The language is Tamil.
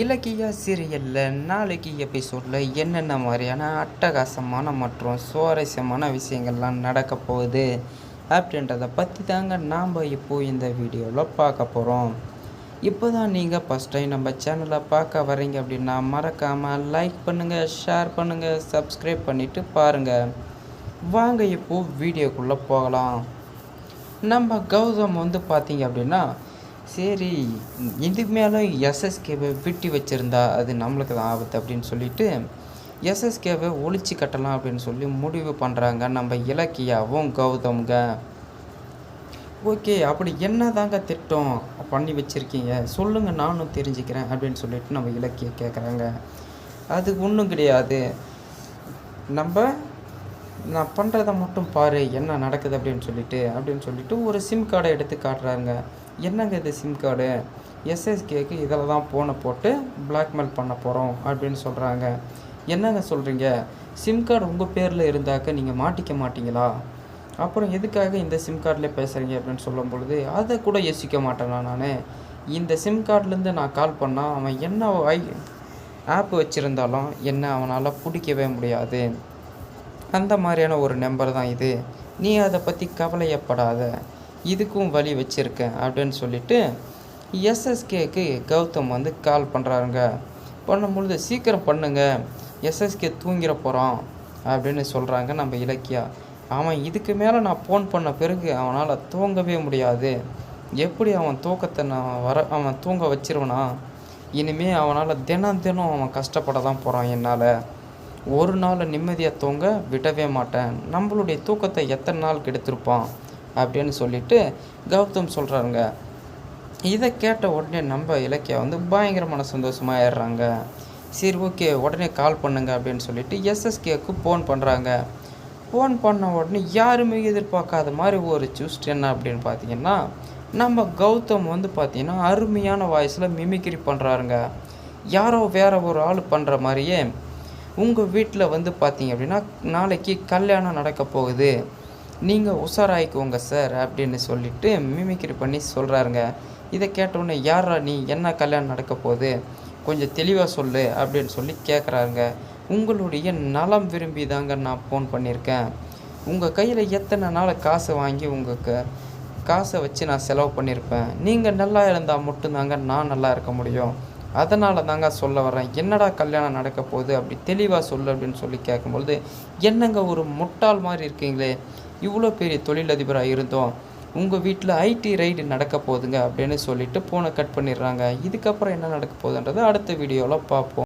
இலக்கிய சீரியலில் நாளைக்கு எபிசோடில் என்னென்ன மாதிரியான அட்டகாசமான மற்றும் சுவாரஸ்யமான விஷயங்கள்லாம் நடக்க போகுது அப்படின்றத பற்றி தாங்க நாம் இப்போது இந்த வீடியோவில் பார்க்க போகிறோம். இப்போ தான் நீங்கள் ஃபஸ்ட் டைம் நம்ம சேனலை பார்க்க வரீங்க அப்படின்னா மறக்காமல் லைக் பண்ணுங்கள், ஷேர் பண்ணுங்கள், சப்ஸ்கிரைப் பண்ணிவிட்டு பாருங்கள். வாங்க இப்போது வீடியோக்குள்ளே போகலாம். நம்ம கௌதம் பார்த்தீங்க அப்படின்னா சரி இதுக்கு மேலே எஸ்எஸ்கேவை விட்டு வச்சுருந்தா அது நம்மளுக்கு தான் ஆபத்து அப்படின்னு சொல்லிட்டு எஸ்எஸ்கேவை ஒழிச்சு கட்டலாம் அப்படின்னு சொல்லி முடிவு பண்ணுறாங்க நம்ம இலக்கியாவும் கௌதம்ங்க. ஓகே, அப்படி என்ன தாங்க திட்டம் பண்ணி வச்சுருக்கீங்க சொல்லுங்கள், நானும் தெரிஞ்சுக்கிறேன் அப்படின்னு சொல்லிட்டு நம்ம இலக்கிய கேட்குறாங்க. அது ஒன்றும் கிடையாது, நான் பண்ணுறதை மட்டும் பாரு என்ன நடக்குது அப்படின்னு சொல்லிட்டு ஒரு சிம் கார்டை எடுத்து காட்டுறாங்க. என்னங்க இது சிம் கார்டு, எஸ்எஸ்கேக்கு இதில் தான் ஃபோனை போட்டு பிளாக்மெயில் பண்ண போகிறோம் அப்படின்னு சொல்கிறாங்க. என்னங்க சொல்கிறீங்க, சிம் கார்டு உங்கள் பேரில் இருந்தாக்க நீங்கள் மாட்டிக்க மாட்டீங்களா, அப்புறம் எதுக்காக இந்த சிம் கார்டில் பேசுகிறீங்க அப்படின்னு சொல்லும் பொழுது அதை கூட யோசிக்க மாட்டேனா நான், இந்த சிம் கார்ட்லேருந்து நான் கால் பண்ணால் அவன் என்ன ஆப் வச்சுருந்தாலும் என்ன அவனால் பிடிக்கவே முடியாது, அந்த மாதிரியான ஒரு நம்பர் தான் இது, நீ அதை பற்றி கவலையப்படாத, இதுக்கும் வழி வச்சுருக்கேன் அப்படின்னு சொல்லிட்டு எஸ்எஸ்கேக்கு கௌதம் கால் பண்ணுறாருங்க. பண்ணும்பொழுது சீக்கிரம் பண்ணுங்க, எஸ்எஸ்கே தூங்கிட போகிறான் அப்படின்னு சொல்கிறாங்க நம்ம இலக்கியா. அவன் இதுக்கு மேலே நான் ஃபோன் பண்ண பிறகு அவனால் தூங்கவே முடியாது, எப்படி அவன் தூக்கத்தை அவன் தூங்க வச்சிருவனா, இனிமேல் அவனால் தினம் அவன் கஷ்டப்பட தான் போகிறான், என்னால் ஒரு நாள் நிம்மதியாக தூங்க விடவே மாட்டேன், நம்மளுடைய தூக்கத்தை எத்தனை நாள் கெடுத்திருப்பான் அப்படின்னு சொல்லிட்டு கௌதம் சொல்கிறாருங்க. இதை கேட்ட உடனே நம்ம இலக்கியா பயங்கரமான சந்தோஷமாகிடுறாங்க. சரி ஓகே, உடனே கால் பண்ணுங்க அப்படின்னு சொல்லிட்டு எஸ்எஸ்கேக்கு ஃபோன் பண்ணுறாங்க. ஃபோன் பண்ண உடனே யாருமே எதிர்பார்க்காத மாதிரி ஒரு ட்விஸ்ட் என்ன அப்படின்னு பார்த்தீங்கன்னா நம்ம கௌதம் பார்த்தீங்கன்னா அருமையான வாய்ஸில் மிமிக்ரி பண்ணுறாருங்க. யாரோ வேற ஒரு ஆள் பண்ணுற மாதிரியே உங்கள் வீட்டில் பார்த்தீங்க அப்படின்னா நாளைக்கு கல்யாணம் நடக்க போகுது, நீங்கள் உஷாராயிக்கோங்க சார் அப்படின்னு சொல்லிட்டு மிமிக்ரி பண்ணி சொல்கிறாருங்க. இதை கேட்டவுடனே யாரா நீ, என்ன கல்யாணம் நடக்க போகுது, கொஞ்சம் தெளிவாக சொல்லு அப்படின்னு சொல்லி கேட்குறாருங்க. உங்களுடைய நலம் விரும்பி தாங்க நான் ஃபோன் பண்ணியிருக்கேன், உங்கள் கையில் எத்தனை நாள் காசை வாங்கி உங்கள் காசை வச்சு நான் செலவு பண்ணியிருப்பேன், நீங்கள் நல்லா இருந்தால் மட்டும்தாங்க நான் நல்லா இருக்க முடியும், அதனால தாங்க சொல்ல வரேன், என்னடா கல்யாணம் நடக்க போகுது அப்படி தெளிவாக சொல்லு அப்படின்னு சொல்லி கேட்கும்பொழுது என்னங்க ஒரு முட்டாள் மாதிரி இருக்கீங்களே, இவ்வளோ பெரிய தொழிலதிபராக இருந்தோம் உங்கள் வீட்டில் ஐடி ரைடு நடக்க போகுதுங்க அப்படின்னு சொல்லிட்டு ஃபோனை கட் பண்ணிடுறாங்க. இதுக்கப்புறம் என்ன நடக்க போகுதுன்றதை அடுத்த வீடியோவில் பார்ப்போம்.